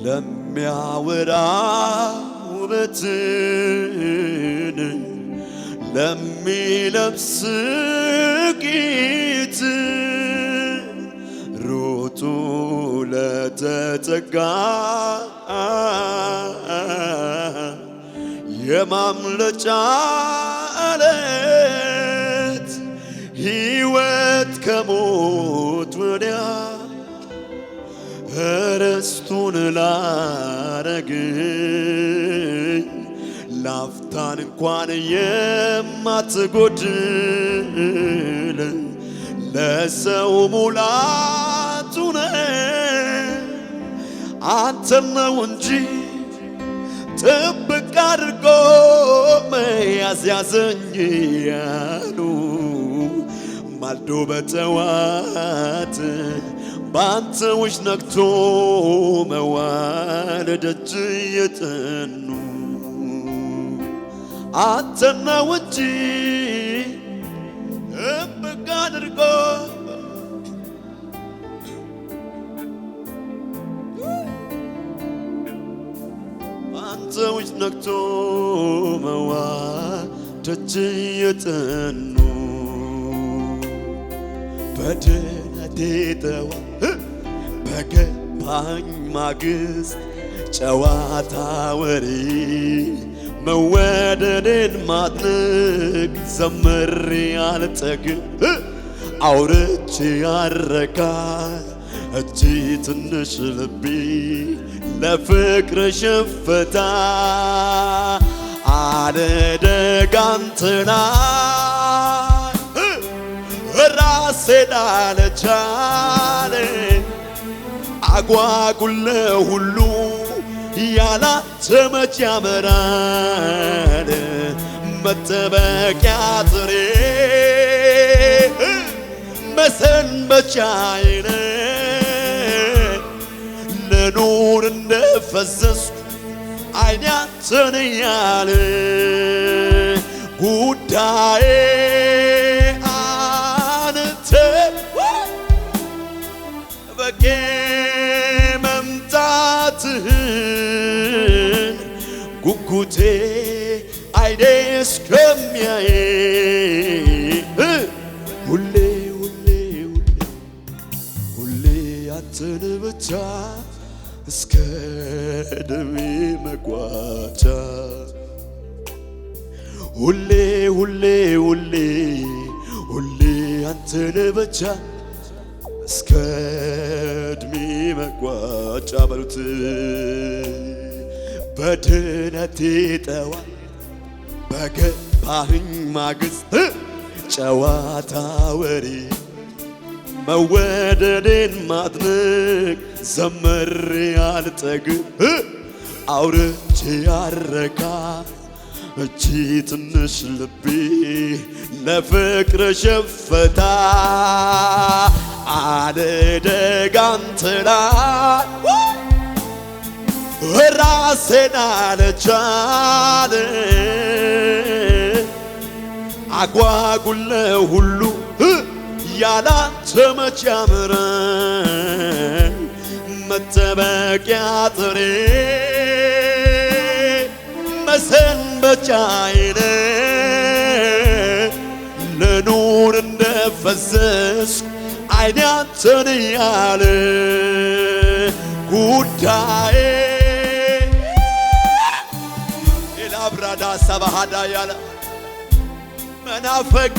ለሚያወራ ውበትን ለሚለብስ ጌጥ ሮጡ ለተጠጋ የማምለጫ ዓለት ሕይወት ከሞት ወዲያ ርስቱን ላረገኝ ላፍታን እንኳን የማትጎድል ለሰው ሙላቱ ነህ አንተ ነው እንጂ ጥብቅ አድርጎ መያዝ ያዘኝ ያሉ ማልዶ በጠዋት ባንተ ውስጥ ነግቶ መዋል ደጅ የጠኑ አንተ ነው እንጂ ጥብቅ አድርጎ ባንተ ውስጥ ነግቶ መዋል ደጅ የጠኑ በድነቴ ጠዋት በገባኝ ማግስት ጨዋታ ወሬ መወደድን ማድነቅ ዘምሬ አልጠግብ አውርቼ አረካ እጅ ትንሽ ልቤ ለፍቅር ሽፍታ አልደጋንትና ራሴን አልቻለ አጓጉለ ሁሉ ያላንተ መች ያምራል መጠበቂያ ጥሬ መሰንበቻዬ ለኑር እንደፈዘዝኩ ዓይኔ አንተን እያለ ጉዳዬ በጌ መምጣትህን ጉጉቴ ዓይኔ እስከሚያይ ሁሌ ሁሌ ሁሌ ሁሌ አንተን ብቻ እስከ ዕድሜ መቋጫ ሁሌ ሁሌ ሁሌ ሁሌ አንተን ብቻ እስከ ዕድሜ መቋጫ በሉት በድነቴ ጠዋት በገባህኝ ማግስት ጨዋታ ወሬ መወደድን ማድነቅ ዘምሬ አልጠግብ አውርቼ አረካ እቺ ትንሽ ልቤ ለፍቅር ሽፍታ አልደጋንትና ራሴን አልቻለ አጓጉለ ሁሉ ያላንተ መች ያምራል መጠበቂያ ጥሬ መሰንበቻዬ ለኑር እንደፈዘዝኩ ዓይኔ አንተን እያለ ጉዳዬ ኤላብራዳ ሰባሃዳ ያለ መናፈቄ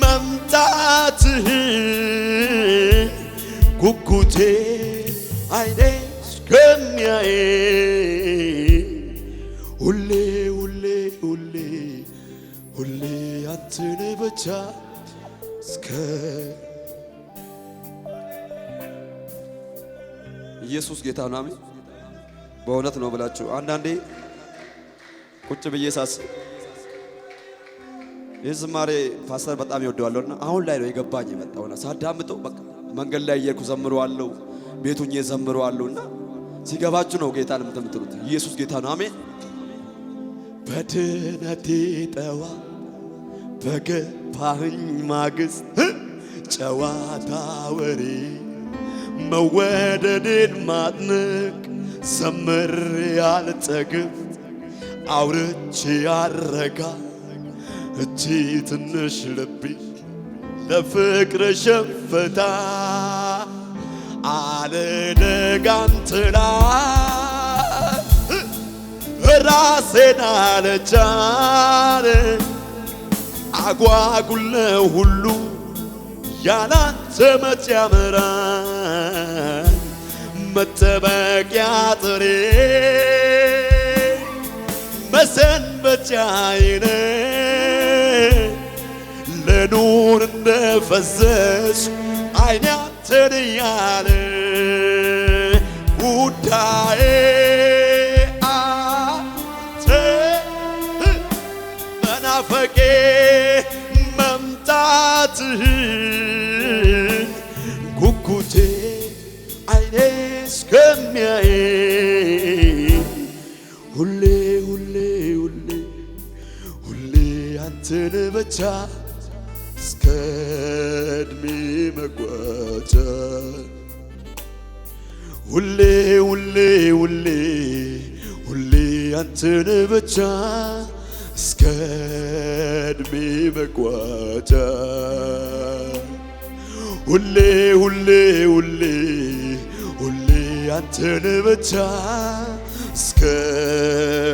መምጣትህን ጉጉቴ ዓይኔ እስከሚያይ ሁሌ ሁሌ ሁሌ ሁሌ አንተን ብቻ እስከ ኢየሱስ ጌታ ነው። አሜን። በእውነት ነው ብላችሁ አንዳንዴ ቁጭ ብዬ ሳስብ የዝማሬ ፓስተር በጣም ይወደዋለሁና አሁን ላይ ነው የገባኝ የመጣውና ሳዳምጠው በቃ መንገድ ላይ እየሄድኩ ዘምረዋለሁ፣ ቤቱኝ ዘምረዋለሁና ሲገባችሁ ነው ጌታን የምትምትሉት። ኢየሱስ ጌታ ነው። አሜን። በድነቴ ጠዋት በገባህኝ ማግስት ጨዋታ ወሬ መወደድን ማድነቅ ዘምር ያልጠግብ አውርቼ ያረጋ እቺ ትንሽ ልቤ ለፍቅር ሸፍታ አልደጋንትላ ራሴን አለቻለ አጓጉል ሁሉ ያላንተ መቼ ያምራል መጠበቂያ ጥሬ መሰንበቻዬ ለኑር እንደፈዘዝ አይኔ አንተን እያለ ጉዳዬ አንተ መናፈቄ መምጣትህን ጉጉቴ አይኔ እስከሚያይ ሁሌ ሁሌ ሁሌ ሁሌ አንተን ብቻ እስከ ዕድሜ መቋጫ ሁሌ ሁሌ ሁሌ ሁሌ አንተን ብቻ እስከ ዕድሜ መቋጫ ሁሌ ሁሌ ሁሌ ሁሌ አንተን ብቻ እስከ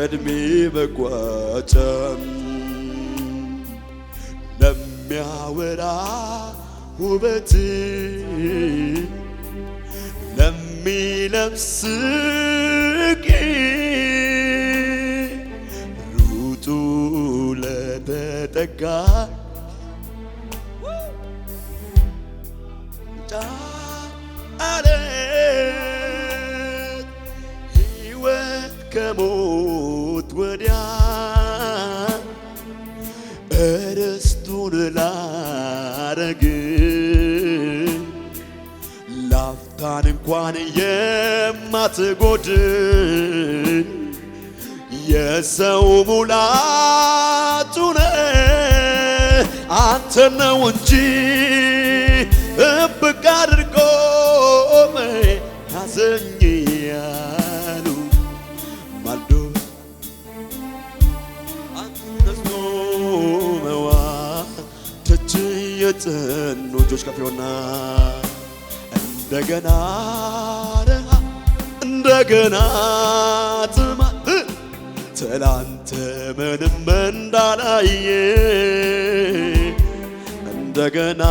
ዕድሜ መቋጫ ለሚያወራ ውበት ለሚለብስ ሩጡ ለተጠጋ አለት ሕይወት ከሞት ወዲያ እርስቱን ላረግ ላፍታን እንኳን የማትጎድል የሰው ሙላቱ ነህ አንተ ነው እንጂ እብቅ አድርጎ ያዘኝ ያሉ ማልዶ አንተስ መዋ ተች የጽኑ እጆች ከፍ ይሆና እንደገና እንደገና ጥማት ትላንት ምንም እንዳላየ እንደገና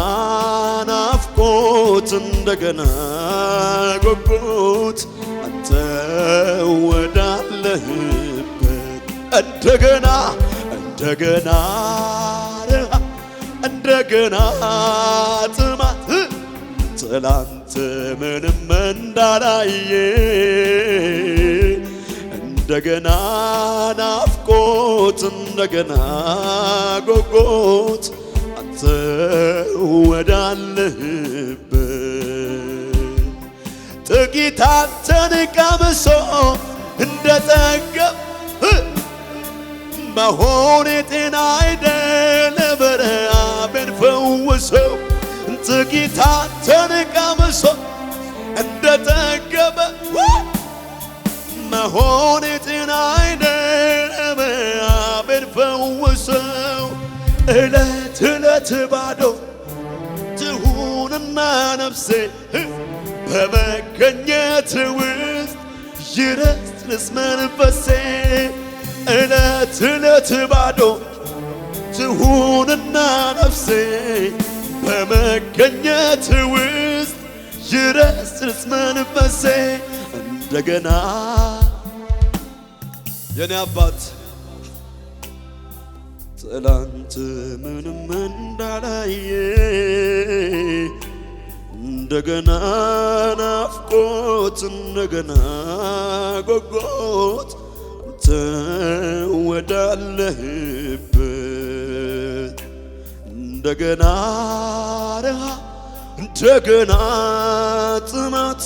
ናፍቆት እንደገና ጉጉት አንተ ወዳለህበት እንደገና እንደገና እንደገና ጥማት ትላንት ምንም እንዳላየ እንደገና ናፍቆት እንደገና ጉጉት አንተ ወዳለህበት ጥቂት አንተን ቀምሶ እንደጠገብ መሆን የጤና አይደል በረሃብን ፈውሰው ጥቂት አንተን ቀምሶ እንደጠገበ መሆን የጤና አይደል በረሃብን ፈውሰው እለት እለት ባዶ ትሁንና ነፍሴ በመገኘት ውስጥ ይረስርስ መንፈሴ እለት እለት ባዶ ትሁንና ነፍሴ በመገኘት ውስጥ ይረስርስ መንፈሴ እንደገና የኔ አባት ትላንት ምንም እንዳላየ እንደገና ናፍቆት እንደገና ጉጉት አንተ ወዳለህበት እንደገና ረሃብ እንደገና ጥማት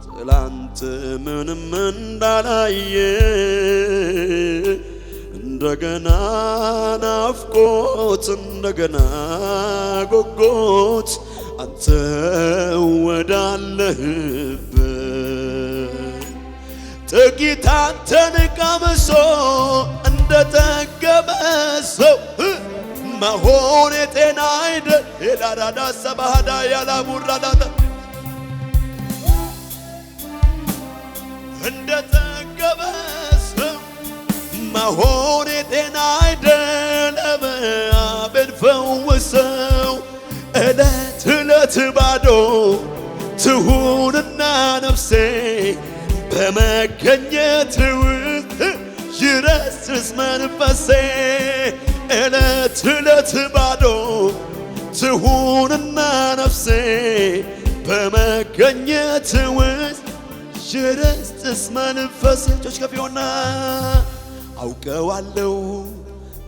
ትላንት ምንም እንዳላየ እንደገና ናፍቆት እንደገና ጉጉት አንተ ወዳለህበት ጥቂት አንተን ቀምሶ እንደጠገበ ሰው መሆን የጤና አይደል የላራዳ ሰባዳ ያላሙራዳታ እንደጠገበ ሰው መሆን የጤና አይደለም። አቤት ፈውሰው እለት እለት ባዶ ትሁንና ነፍሴ በመገኘት ውስጥ ይረስርስ መንፈሴ እለት እለት ባዶ ትሁንና ነፍሴ በመገኘት ውስጥ ይረስርስ መንፈሴ እጆች ከፍ ይሁንና አውቀዋለሁ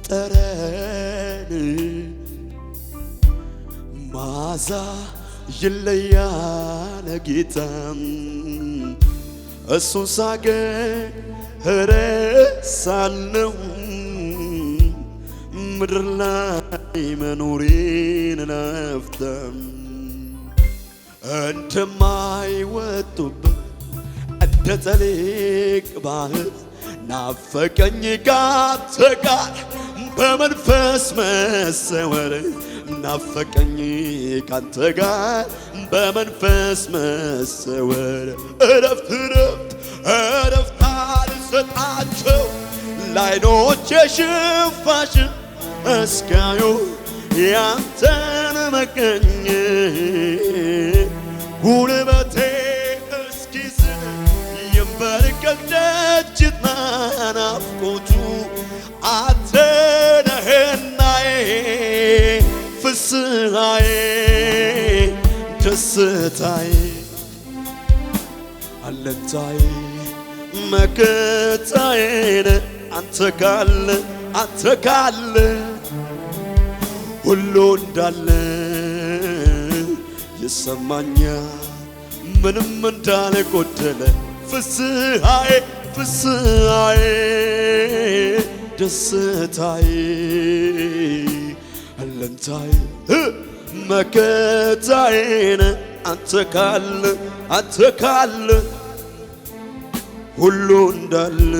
ጠረን ማዛ ይለያል ጌታም እሱን ሳገኝ እረሳለሁ ምድር ላይ መኖሬን ናፍታም እንደማይወጡበት እንደ ጠሊቅ ባህር ናፈቀኝ ካንተ ጋር በመንፈስ መሰወር ናፈቀኝ ካንተ ጋር በመንፈስ መሰወር እረፍት እረፍት እረፍት አልሰጣቸው ለዓይኖቼ ሽፋሽን እስካዩ ያንተን መገኘት ጉልበቴ እስኪዝል ይንበርከክ ደጅና ናፍቆቱ አንተ ነህናዬ ፍስሐዬ ደስታዬ አለኝታዬ መከታዬ አንተ ካለ ሁሉ እንዳለ ይሰማኛል ምንም እንዳልጎደለ ፍስሐዬ ፍስሐዬ ደስታዬ አለኝታዬ መከታዬ አንተ ካለ ሁሉ እንዳለ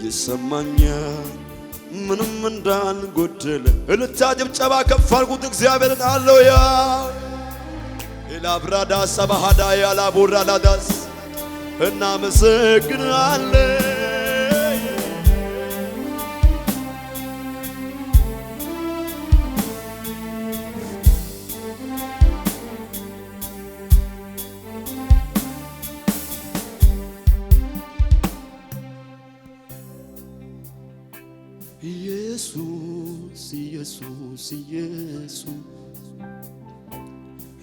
ይሰማኛል ምንም እንዳልጎደለ እልልታ ጭብጨባ ከፍ አድርጉት እግዚአብሔርን ሃሌሉያ ኤላብራዳ ሰባሃዳ ያላቦራዳዳስ እናመሰግናለን ኢየሱስ ኢየሱስ ኢየሱስ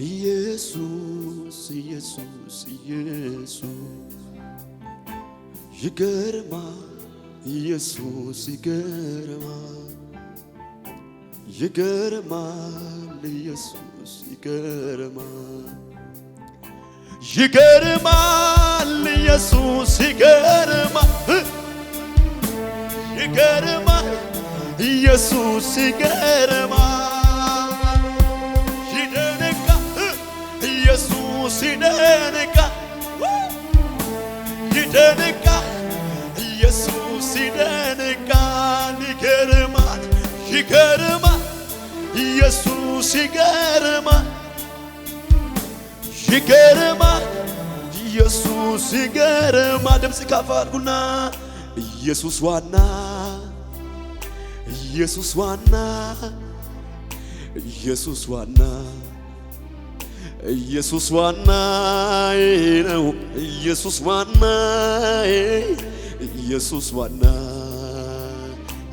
ኢየሱስ ኢየሱስ ይገርማል ኢየሱስ ይገርማል ኢየሱስ ይገርማል ኢየሱስ ይገርማል ኢየሱስ ይገርማል ይደንቃል ኢየሱስ ይደንቃል ኢየሱስ ይደንቃል ይገርማል ኢየሱስ ይገርማል ኢየሱስ ይገርማል ድምፅ ከፍ አድርጉና ኢየሱስ ዋና ኢየሱስ ዋና ኢየሱስ ዋና ኢየሱስ ዋና ነው ኢየሱስ ዋና ኢየሱስ ዋና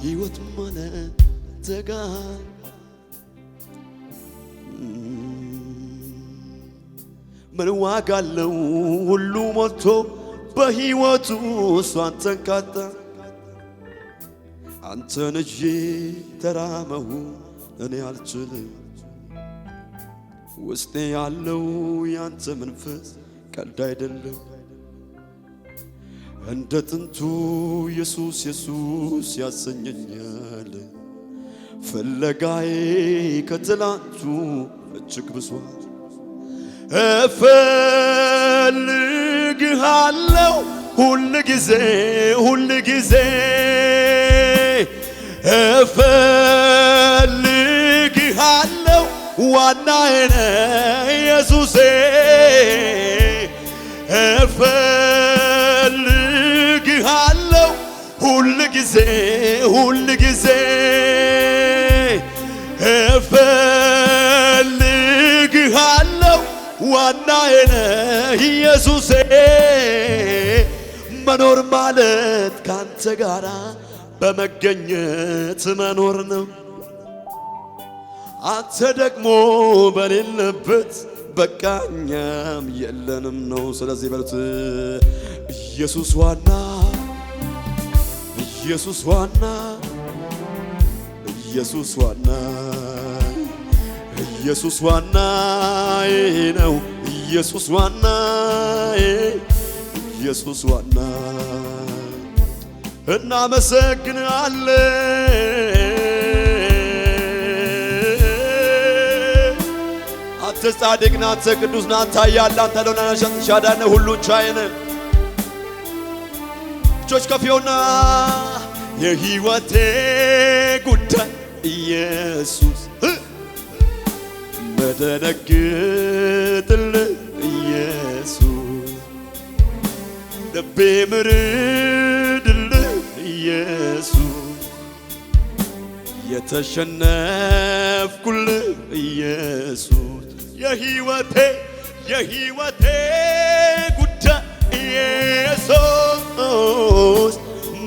ሕይወት ማለት ተጋ ምን ዋጋ አለው ሁሉ ሞቶ በሕይወቱ እሱ አንተን ካጣ አንተን እጄ ተራመው እኔ አልችልም ውስጤ ያለው ያንተ መንፈስ ቀልድ አይደለም እንደ ጥንቱ ኢየሱስ ኢየሱስ ያሰኘኛል ፍለጋዬ ከትላንቱ እጅግ ብሷል። እፈልግሃለሁ ሁል ጊዜ ሁል ጊዜ እፈልግሃለሁ ዋናዬ ነህ ኢየሱሴ እፈልግሃለሁ ሁል ጊዜ ሁል ጊዜ እፈልግሃለሁ ዋናዬ ነህ ኢየሱሴ መኖር ማለት ካንተ ጋራ በመገኘት መኖር ነው። አንተ ደግሞ በሌለበት በቃ እኛም የለንም ነው። ስለዚህ በሉት ኢየሱስ ዋና ኢየሱስ ዋና ኢየሱስ ዋና ኢየሱስ ዋና ነው ኢየሱስ ዋና ኢየሱስ ዋና እናመሰግናለን። አንተ ጻድቅ ነህ፣ አንተ ቅዱስ ነህ፣ አንተ ኃያል አንተ ለሆነ ሻዳነ ሁሉን ቻይ ነህ። እጆች ከፍ ይሁንና የሕይወቴ ጉዳይ ኢየሱስ መደነግጥልህ ኢየሱስ ልቤ ምርድልህ ኢየሱስ የተሸነፍኩልህ ኢየሱስ የሕይወቴ ጉዳይ ኢየሱስ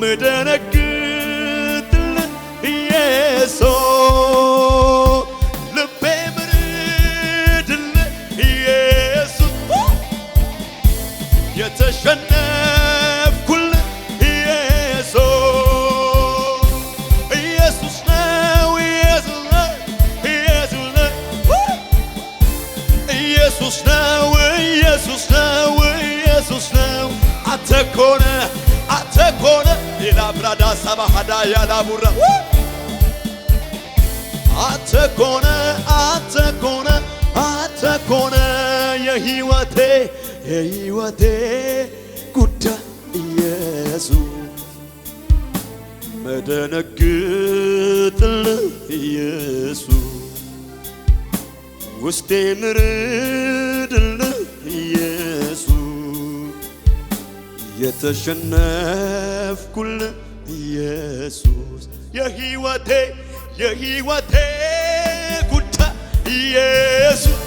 ምደነግጥልህ ኢየሱስ ልቤ ምርድልህ ኢየሱስ የተሸነፍኩልህ ኢየሱስ ኢየሱስ ነው ኢየሱስ ነው ኢየሱስ ነው ኢየሱስ ነው ኢየሱስ ነው አንተ ኮነ ሌላ ብራዳ ሰባሃዳ ያላቡራ አንተ ኮነ የሕይወቴ ጉዳይ ኢየሱስ መደነግጥልህ ኢየሱስ ውስጤ ምርድልህ ኢየሱስ የተሸነፍኩልህ ኢየሱስ የሕይወቴ ጉዳይ ኢየሱስ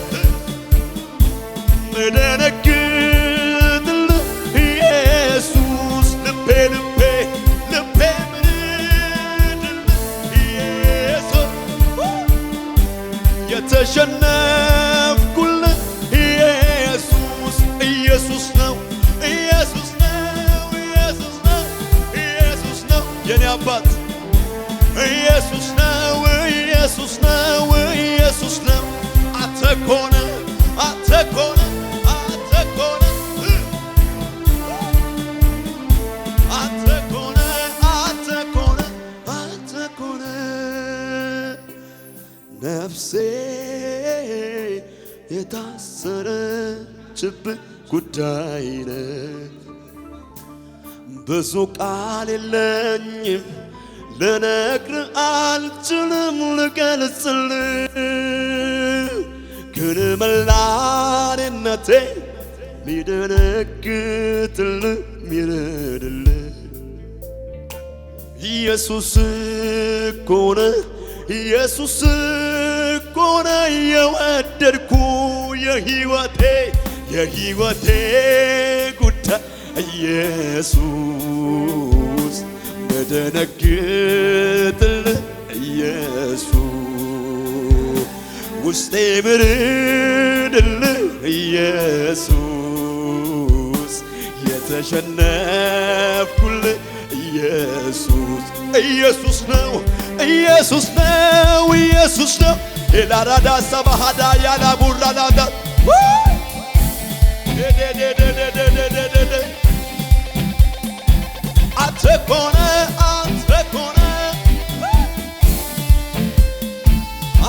ምደነግጥልህ ኢየሱስ ልቤ ምርድልህ ኢየሱስ የተሸነፍኩልህ ኢየሱስ ኢየሱስ ነው የኔ አባት ኢየሱስ ነው አንተ ኮነ ነፍሴ የታሰረችብህ ጉዳይ ነህ ብዙ ቃል የለኝም ልነግርህ አልችልም ልገልጽልህ ግን መላኔነቴ ሚደነግጥልህ ሚረድልህ ኢየሱስ እኮ ነው የወደድኩ የሕይወቴ ጉዳይ ኢየሱስ መደነግጥልህ ኢየሱስ ውስጤ ምርድልህ ኢየሱስ የተሸነፍኩልህ ኢየሱስ ነው ኤላራዳ ሰባሃዳ ያላቡራላዳ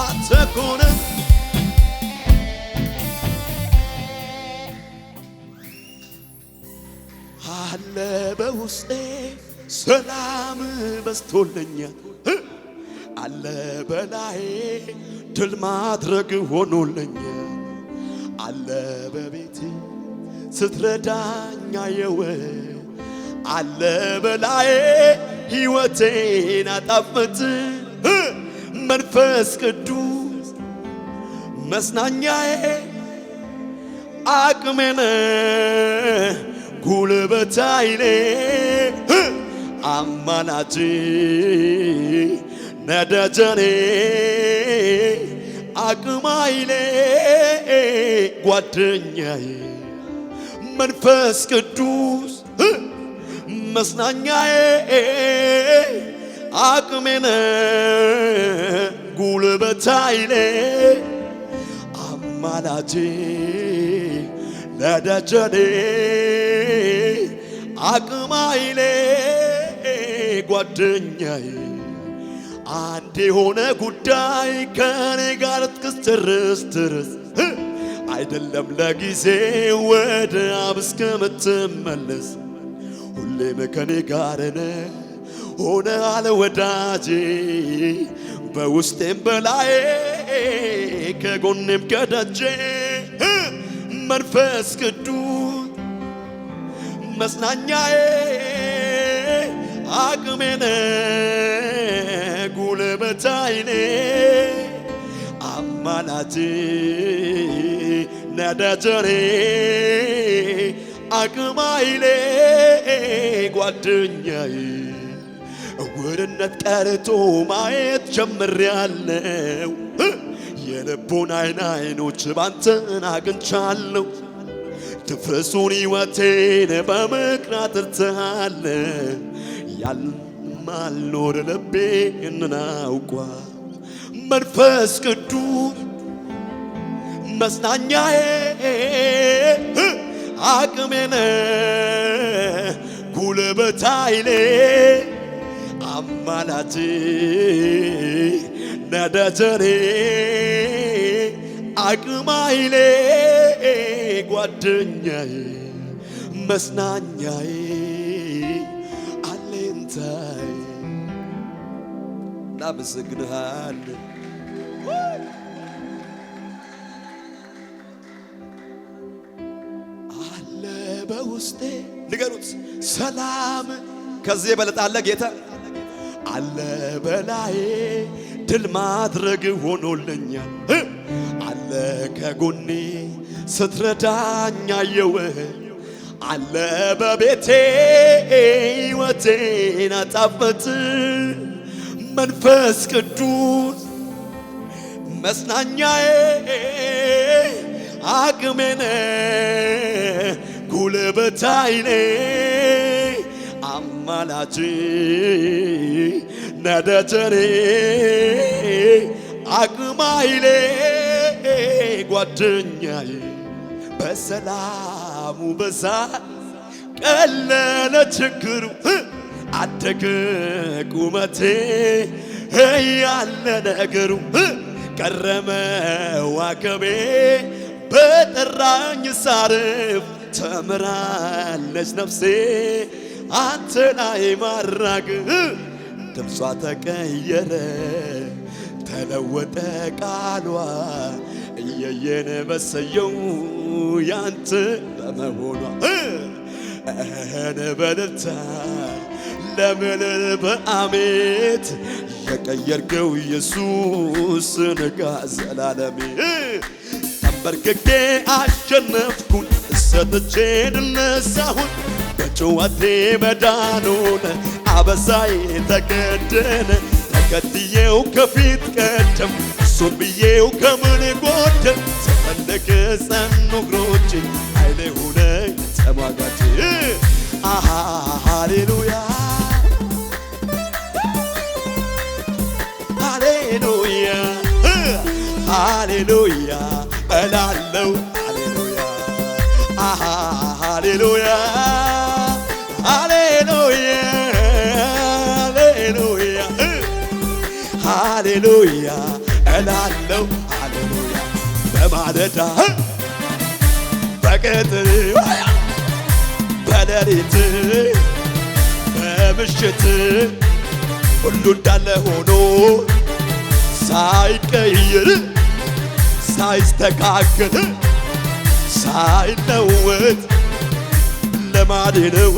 አንተ ኮነ አለ በውስጤ ሰላም በስቶልኛል አለ በላይ ድል ማድረግ ሆኖልኛል አለ በቤቴ ስትረዳኛ የወ አለ በላይ ሕይወቴን አጣፍጥ መንፈስ ቅዱስ መጽናኛዬ አቅሜነ ጉልበቴ ኃይሌ አማላጄ ነደጀኔ አቅም ኃይሌ ጓደኛዬ መንፈስ ቅዱስ መጽናኛዬ አቅሜነ ጉልበቴ ኃይሌ አማላጄ ነደጀኔ አቅም ኃይሌ ጓደኛዬ አንድ የሆነ ጉዳይ ከኔ ጋር እስክትጨርስ ድረስ አይደለም ለጊዜ ወደ አብ እስከምትመለስ ሁሌም ከኔ ጋር ነህ ሆነሃል ወዳጄ በውስጤም በላዬ ከጎኔም ከደጄ መንፈስ ቅዱስ መጽናኛዬ አቅሜነ ጉልበቴ ኃይሌ አማላጄ ነደጀኔ አቅም ኃይሌ ጓደኛዬ እውርነት ቀርቶ ማየት ጀምሬያለሁ የልቡን አይኖች ባንተን አግኝቻለሁ ድፍረሱን ሕይወቴን በምክንያት እርትሃለ ያልማልኖር ልቤን አውቋል መንፈስ ቅዱስ መጽናኛዬ አቅሜነ ጉልበቴ ኃይሌ አማላጄ ነደጀኔ አቅም ኃይሌ ጓደኛዬ መጽናኛዬ አለኝታዬ እናመሰግንሃለን አለ በውስጤ ንገሩት ሰላም ከዚህ የበለጠ አለ ጌታ አለ በላዬ ድል ማድረግ ሆኖልኛል አለ ከጎኔ ስትረዳኛ የወ አለ በቤቴ ሕይወቴን አጣፈጥ መንፈስ ቅዱስ መጽናኛዬ አቅሜነ ጉልበቴ ኃይሌ አማላጄ ነደጀኔ አቅም ኃይሌ ጓደኛዬ በሰላሙ ብዛት ቀለለ ችግሩ አደገ ቁመቴ ያለ ነገሩ ቀረመ ዋከቤ በጠራኝ ሳርፍ ተምራለች ነፍሴ አንተ ላይ ማራግ ድምጿ ተቀየረ ተለወጠ ቃሏ እየየነ በሰየው ያንተ በመሆኗ በልልታ ለምን በአሜት የቀየርከው ኢየሱስ ነጋ ዘላለሜ ተንበርክኬ አሸነፍኩን ሰጥቼ ድል ነሳሁን በጭዋቴ መዳኑን አበሳዬ ተከደነ ተከትዬው ከፊት ቀደም እሱን ብዬው ከምን ጎደል ተፈለገ ጸኑ እግሮቼ ኃይሌ ሆነኝ ተሟጋቼ ሃሌሉያ ሃሌሉያ ሃሌሉያ እላለሁ ሃሌሉያ ሃሌሉያ ሃሌሉያ ሃሌሉያ ሃሌሉያ እላለሁ ሃሌሉያ በማለዳ በቀትር በሌሊት በምሽት ሁሉ እንዳለ ሆኖ ሳይቀየር ሳይስተካከል ሳይለወጥ ልማዴ ነው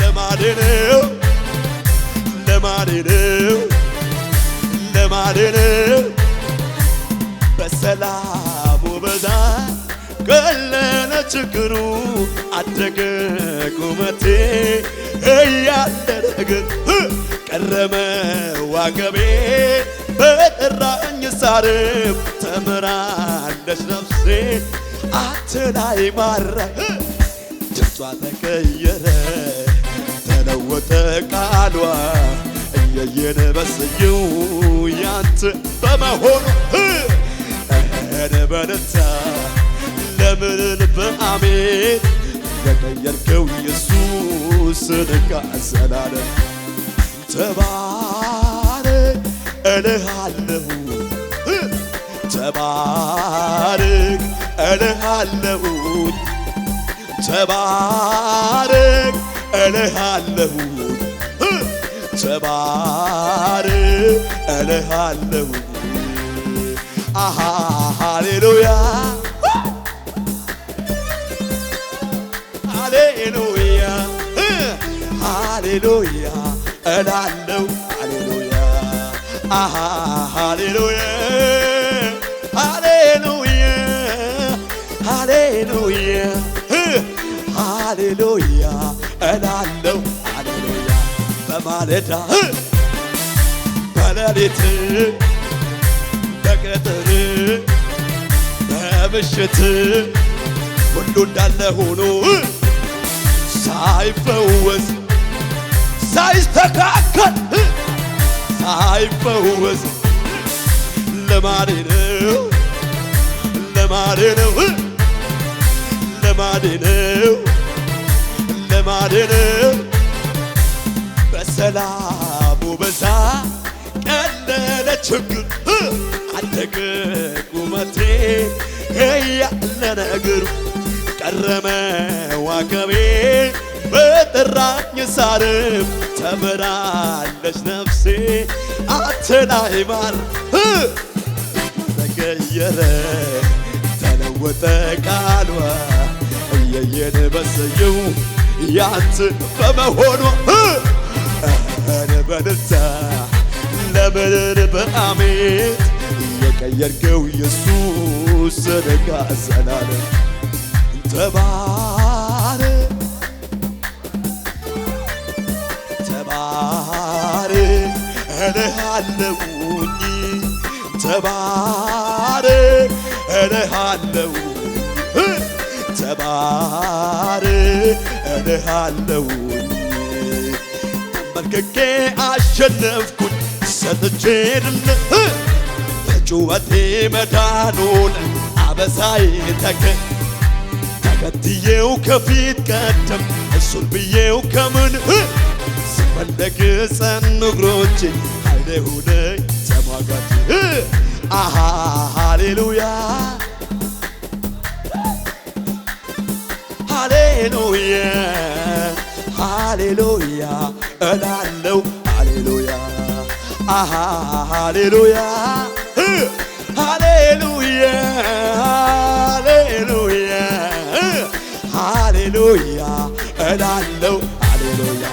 ልማዴ ነው ልማዴ ነው ልማዴ ነው በሰላሙ ብዛት ቀለለ ችግሩ አደገ ቁመቴ እያለ ነገር ቀረመ ዋገቤ በጠራኝ ሳርም ተምራለች ነፍሴ አትላይ ማረ ድምጿ ተቀየረ ተለወጠ ቃሏ እየየን በስየው ያንተ በመሆኑ በደስታ ለምን በአሜን የቀየርከው ኢየሱስ ንቃዘላለም ተባረክ እልሃለሁ ተባረክ እልሃለሁ ተባረክ እልሃለሁ ተባረክ እልሃለሁ ሃሌሉያ ሃሌሉያ ሃሌሉያ እላለሁ ሃሌሉያ ሃሌሉያ ሃሌሉያ ሃሌሉያ ሃሌሉያ እላለሁ ሃሌሉያ በማለዳ በሌሊት በቀትር በምሽት ሁሉ እንዳለ ሆኖ ሳይፈወስ ሳይስተካከል ሳይፈወስ ልማዴ ነው ልማዴ ነው ልማዴ ነው ልማዴ ነው በሰላሙ ብዛት ቀለለ ችግር አደገ ቁመቴ እያለ ነገሩ ቀረመ ዋገቤ በጠራኝ ሳርም ተምራለች ነፍሴ አትላይ ማር ተቀየረ ተለወጠ ቃሏ እየየን በሰየው ያንተ በመሆኗ በደስታ ለምን በአሜን የቀየርከው ኢየሱስ ንቃዘላለም ተባረክ ተባረክ እልሃለሁኝ ተባረክ እልሃለሁ ተባረክ እልሃለሁኝ ተንበርክኬ አሸነፍኩኝ ሰጥቼ ድል በጩኸቴ መዳኑን አበሳዬ ተከትዬው ከፊት ቀደም እሱን ብዬው ከምን ስፈለግ ጸኑ እግሮቼ ኃይሌ ሁነኝ ተሟጋች ሃሌሉያ ሃሌሉያ ሃሌሉያ እላለሁ ሃሌሉያ ሃሌሉያ ሃሌሉያ ሃሌሉያ ሃሌሉያ እላለሁ ሃሌሉያ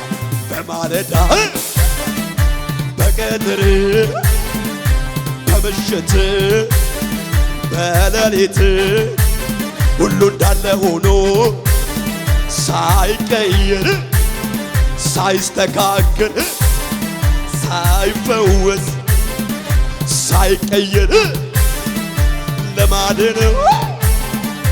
በማለዳ በቀትር በምሽት በሌሊት ሁሉ እንዳለ ሆኖ ሳይቀየር ሳይስተካከል ሳይፈወስ ሳይቀየር ልማዴ ነው